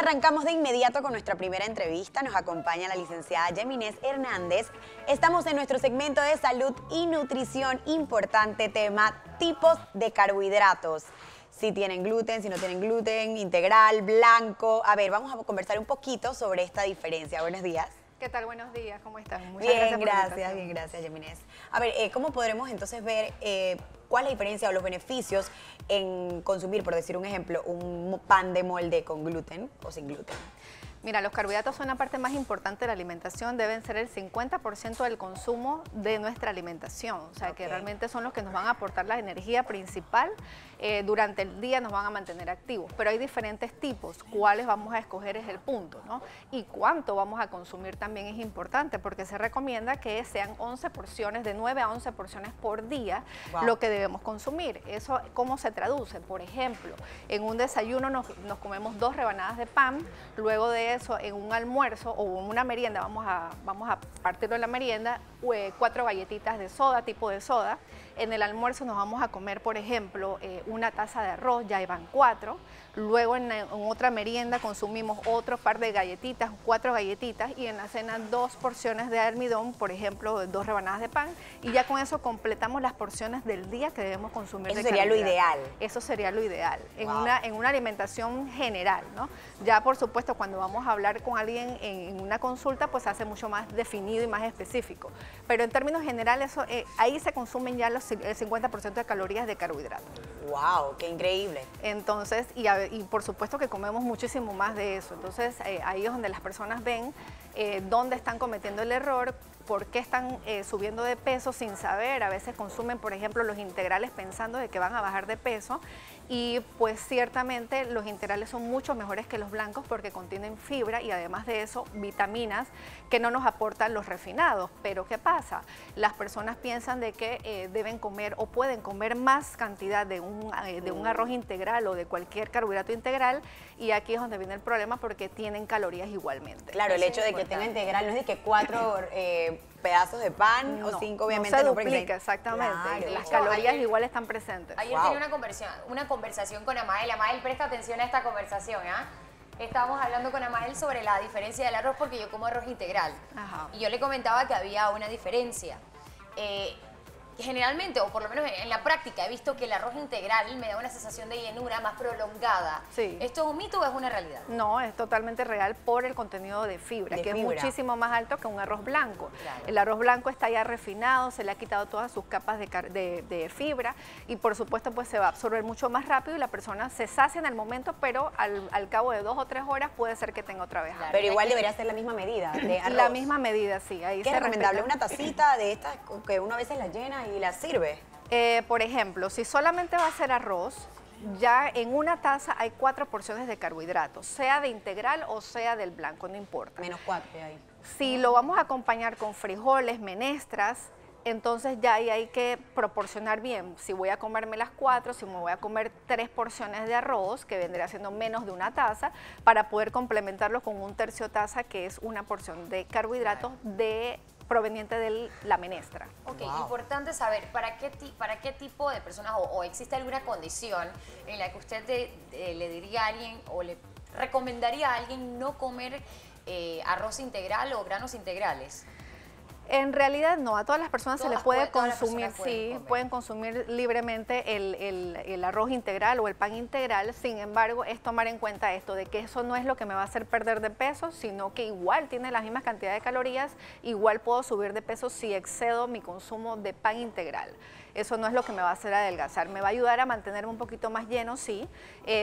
arrancamos de inmediato con nuestra primera entrevista. Nos acompaña la licenciada Yemines Hernández. Estamos en nuestro segmento de salud y nutrición, importante tema, tipos de carbohidratos. Si tienen gluten, si no tienen gluten, integral, blanco. A ver, vamos a conversar un poquito sobre esta diferencia. Buenos días. ¿Qué tal? Buenos días, ¿cómo están? Muchas gracias, bien, gracias, Yemines. A ver, ¿cómo podremos entonces ver cuál es la diferencia o los beneficios en consumir, por decir un ejemplo, un pan de molde con gluten o sin gluten? Mira, los carbohidratos son la parte más importante de la alimentación, deben ser el 50% del consumo de nuestra alimentación, o sea que realmente son los que nos van a aportar la energía principal, durante el día nos van a mantener activos, pero hay diferentes tipos, cuáles vamos a escoger es el punto, ¿no? Y cuánto vamos a consumir también es importante, porque se recomienda que sean 11 porciones, de 9 a 11 porciones por día, lo que debemos consumir. Eso, ¿cómo se traduce? Por ejemplo, en un desayuno nos comemos 2 rebanadas de pan, luego de eso en un almuerzo o en una merienda, vamos a partirlo en la merienda, 4 galletitas de soda, tipo de soda. En el almuerzo nos vamos a comer, por ejemplo, una taza de arroz, ya van 4. Luego en otra merienda consumimos otro par de galletitas, 4 galletitas, y en la cena 2 porciones de almidón, por ejemplo, 2 rebanadas de pan, y ya con eso completamos las porciones del día que debemos consumir. Eso sería lo ideal. Eso sería lo ideal, en una alimentación general, ¿no? Ya por supuesto cuando vamos a hablar con alguien en una consulta, pues se hace mucho más definido y más específico, pero en términos generales ahí se consumen ya el 50% de calorías de carbohidratos. ¡Wow! ¡Qué increíble! Entonces, y por supuesto que comemos muchísimo más de eso. Entonces, ahí es donde las personas ven dónde están cometiendo el error, por qué están subiendo de peso sin saber. A veces consumen, por ejemplo, los integrales pensando de que van a bajar de peso, y pues ciertamente los integrales son mucho mejores que los blancos porque contienen fibra y además de eso vitaminas que no nos aportan los refinados. Pero ¿qué pasa? Las personas piensan de que deben comer o pueden comer más cantidad de un arroz integral o de cualquier carbohidrato integral, y aquí es donde viene el problema porque tienen calorías igualmente. Claro, el hecho de que tenga integral no es de que 4 pedazos de pan o 5 obviamente. No se duplica, exactamente. Claro. Las calorías igual están presentes. Ayer tenía una conversación con Amael. Amael, presta atención a esta conversación, ¿ah? Estábamos hablando con Amael sobre la diferencia del arroz porque yo como arroz integral. Ajá. Y yo le comentaba que había una diferencia. Generalmente, o por lo menos en la práctica, he visto que el arroz integral me da una sensación de llenura más prolongada. Sí. ¿Esto es un mito o es una realidad? No, es totalmente real por el contenido de fibra, es muchísimo más alto que un arroz blanco. Claro. El arroz blanco está ya refinado, se le ha quitado todas sus capas de fibra y por supuesto pues se va a absorber mucho más rápido y la persona se sacia en el momento, pero al cabo de 2 o 3 horas puede ser que tenga otra vez. Claro. Pero igual debería ser la misma medida de arroz. La misma medida, sí. Ahí ¿qué es recomendable? Una tacita de estas que uno a veces la llena y la sirve. Por ejemplo, si solamente va a ser arroz, ya en una taza hay 4 porciones de carbohidratos, sea de integral o sea del blanco, no importa. Menos 4 ahí. Si lo vamos a acompañar con frijoles, menestras, entonces ya ahí hay que proporcionar bien. Si voy a comerme las 4, si me voy a comer 3 porciones de arroz, que vendría siendo menos de una taza, para poder complementarlo con 1/3 taza, que es una porción de carbohidratos proveniente de la menestra. Ok, importante saber, ¿para qué tipo de personas o existe alguna condición en la que usted le diría a alguien o le recomendaría a alguien no comer arroz integral o granos integrales? En realidad no, a todas las personas se les puede consumir, sí, pueden consumir libremente el arroz integral o el pan integral. Sin embargo, es tomar en cuenta esto, de que eso no es lo que me va a hacer perder de peso, sino que igual tiene las mismas cantidades de calorías, igual puedo subir de peso si excedo mi consumo de pan integral. Eso no es lo que me va a hacer adelgazar, me va a ayudar a mantenerme un poquito más lleno, sí.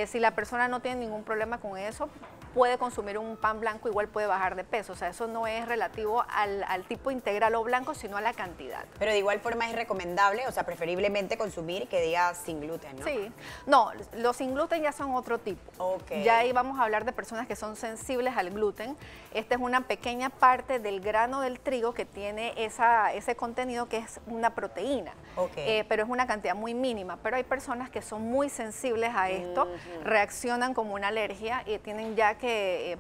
Si la persona no tiene ningún problema con eso, puede consumir un pan blanco, igual puede bajar de peso. O sea, eso no es relativo al tipo integral o blanco, sino a la cantidad. Pero de igual forma es recomendable, o sea, preferiblemente consumir que diga sin gluten, ¿no? Sí. No, los sin gluten ya son otro tipo. Okay. Ya ahí vamos a hablar de personas que son sensibles al gluten. Esta es una pequeña parte del grano del trigo que tiene ese contenido que es una proteína. Okay. Pero es una cantidad muy mínima. Pero hay personas que son muy sensibles a esto, reaccionan como una alergia y tienen ya que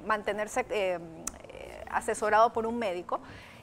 mantenerse asesorado por un médico.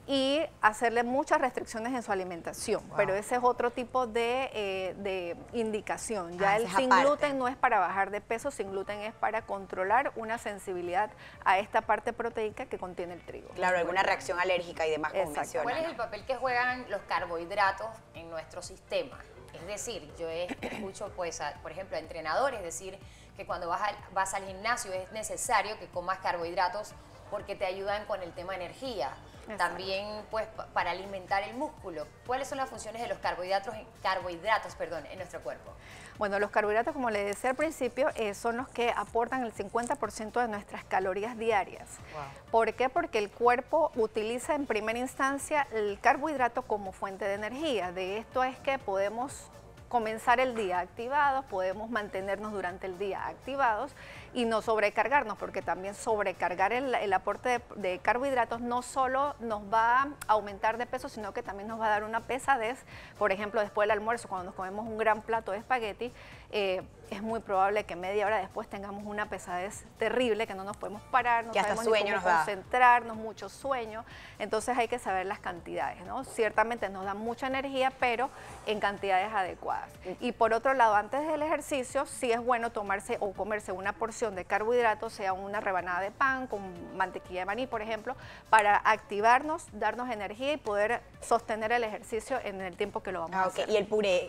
y hacerle muchas restricciones en su alimentación. Wow. Pero ese es otro tipo de indicación. Ya el esa sin parte. gluten no es para bajar de peso, sin gluten es para controlar una sensibilidad a esta parte proteica que contiene el trigo. Claro, alguna reacción alérgica y demás, como Exacto. menciona. ¿Cuál es el papel que juegan los carbohidratos en nuestro sistema? Es decir, yo escucho, pues, por ejemplo, a entrenadores decir que cuando vas al gimnasio es necesario que comas carbohidratos porque te ayudan con el tema de energía. Exacto. También, pues, para alimentar el músculo. ¿Cuáles son las funciones de los carbohidratos, en nuestro cuerpo? Bueno, los carbohidratos, como les decía al principio, son los que aportan el 50% de nuestras calorías diarias. Wow. ¿Por qué? Porque el cuerpo utiliza en primera instancia el carbohidrato como fuente de energía. De esto es que podemos comenzar el día activados, podemos mantenernos durante el día activados y no sobrecargarnos, porque también sobrecargar el aporte de carbohidratos no solo nos va a aumentar de peso, sino que también nos va a dar una pesadez. Por ejemplo, después del almuerzo, cuando nos comemos un gran plato de espagueti, es muy probable que media hora después tengamos una pesadez terrible, que no nos podemos parar, no que hasta sabemos ni sueño cómo nos da. concentrarnos, mucho sueño. Entonces hay que saber las cantidades, ¿no? Ciertamente nos da mucha energía, pero en cantidades adecuadas. Y por otro lado, antes del ejercicio, sí es bueno tomarse o comerse una porción de carbohidratos, sea una rebanada de pan con mantequilla de maní, por ejemplo, para activarnos, darnos energía y poder sostener el ejercicio en el tiempo que lo vamos a hacer. Y el puré,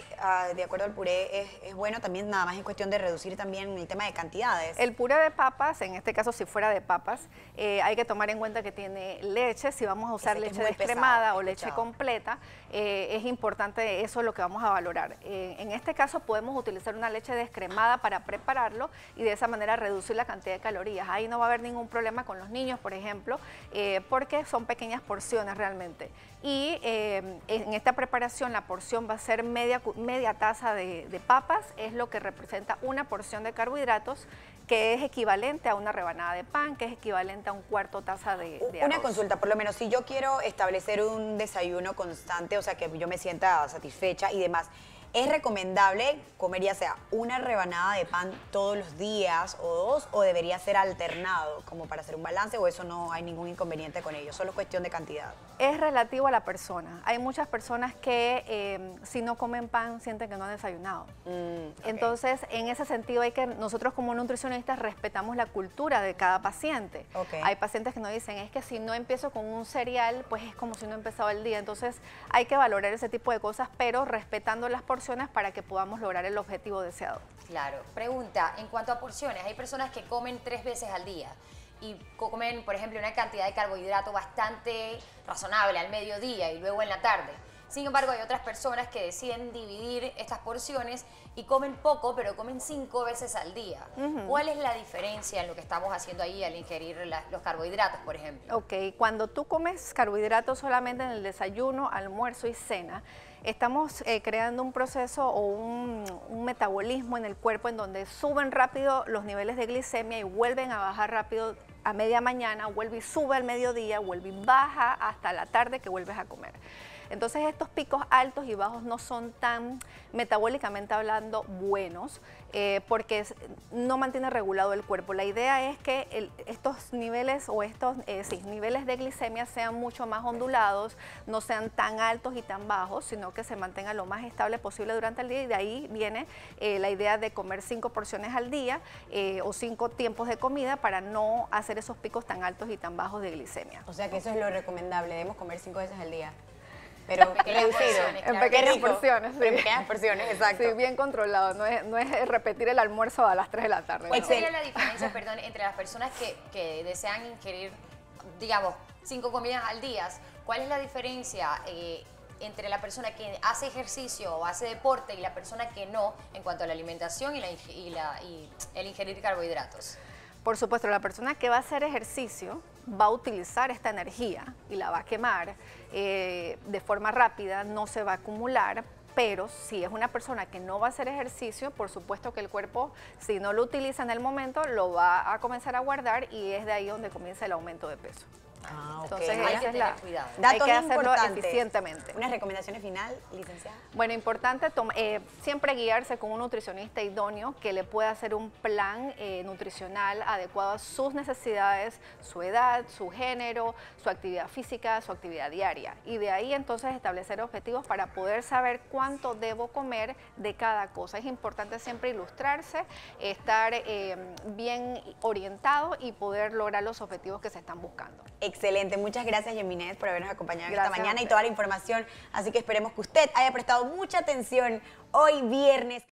de acuerdo al puré, es bueno también, nada más en cuestión de reducir también el tema de cantidades. El puré de papas, en este caso si fuera de papas, hay que tomar en cuenta que tiene leche. Si vamos a usar Ese que es leche muy descremada pesado, o leche escuchado. completa, es importante, eso es lo que vamos a valorar. En este caso podemos utilizar una leche descremada para prepararlo y de esa manera reducir la cantidad de calorías. Ahí no va a haber ningún problema con los niños, por ejemplo, porque son pequeñas porciones realmente. Y en esta preparación la porción va a ser media taza de papas, es lo que representa una porción de carbohidratos, que es equivalente a una rebanada de pan, que es equivalente a un cuarto taza de arroz. Una consulta, por lo menos, si yo quiero establecer un desayuno constante, o sea, que yo me sienta satisfecha y demás, ¿es recomendable comer ya sea una rebanada de pan todos los días o dos, o debería ser alternado como para hacer un balance, o eso no hay ningún inconveniente con ello, solo es cuestión de cantidad? Es relativo a la persona. Hay muchas personas que si no comen pan sienten que no han desayunado. Okay. Entonces, en ese sentido, nosotros como nutricionistas respetamos la cultura de cada paciente. Okay. Hay pacientes que nos dicen, es que si no empiezo con un cereal, pues es como si no empezaba el día. Entonces, hay que valorar ese tipo de cosas, pero respetando las porciones para que podamos lograr el objetivo deseado. Claro. Pregunta, en cuanto a porciones, hay personas que comen 3 veces al día y comen, por ejemplo, una cantidad de carbohidrato bastante razonable al mediodía y luego en la tarde. Sin embargo, hay otras personas que deciden dividir estas porciones y comen poco, pero comen 5 veces al día. ¿Cuál es la diferencia en lo que estamos haciendo ahí al ingerir los carbohidratos, por ejemplo? Ok, cuando tú comes carbohidratos solamente en el desayuno, almuerzo y cena, estamos creando un proceso o un metabolismo en el cuerpo en donde suben rápido los niveles de glicemia y vuelven a bajar rápido a media mañana, vuelve y sube al mediodía, vuelve y baja hasta la tarde que vuelves a comer. Entonces estos picos altos y bajos no son tan metabólicamente hablando buenos porque no mantiene regulado el cuerpo. La idea es que estos niveles o niveles de glicemia sean mucho más ondulados, no sean tan altos y tan bajos, sino que se mantenga lo más estable posible durante el día, y de ahí viene la idea de comer 5 porciones al día o 5 tiempos de comida para no hacer esos picos tan altos y tan bajos de glicemia. O sea que eso es lo recomendable, debemos comer 5 veces al día. Pero pequeñas reducido. porciones, En claro. pequeñas Rico. porciones, sí. Pero en pequeñas porciones, exacto. Sí, bien controlado, no es repetir el almuerzo a las 3 de la tarde. ¿Cuál ¿no? sería la diferencia, perdón, entre las personas que desean ingerir, digamos, 5 comidas al día? ¿Cuál es la diferencia entre la persona que hace ejercicio o hace deporte y la persona que no, en cuanto a la alimentación y el ingerir carbohidratos? Por supuesto, la persona que va a hacer ejercicio va a utilizar esta energía y la va a quemar de forma rápida, no se va a acumular, pero si es una persona que no va a hacer ejercicio, por supuesto que el cuerpo, si no lo utiliza en el momento, lo va a comenzar a guardar y es de ahí donde comienza el aumento de peso. Ah, ok. Entonces, Hay que esa es tener cuidado. hay Datos que hacerlo importantes. eficientemente. ¿Unas recomendaciones final, licenciada? Bueno, importante siempre guiarse con un nutricionista idóneo que le pueda hacer un plan nutricional adecuado a sus necesidades, su edad, su género, su actividad física, su actividad diaria. Y de ahí entonces establecer objetivos para poder saber cuánto debo comer de cada cosa. Es importante siempre ilustrarse, estar bien orientado y poder lograr los objetivos que se están buscando. Excelente, muchas gracias Yeminet por habernos acompañado Gracias esta mañana a y toda la información, así que esperemos que usted haya prestado mucha atención hoy viernes.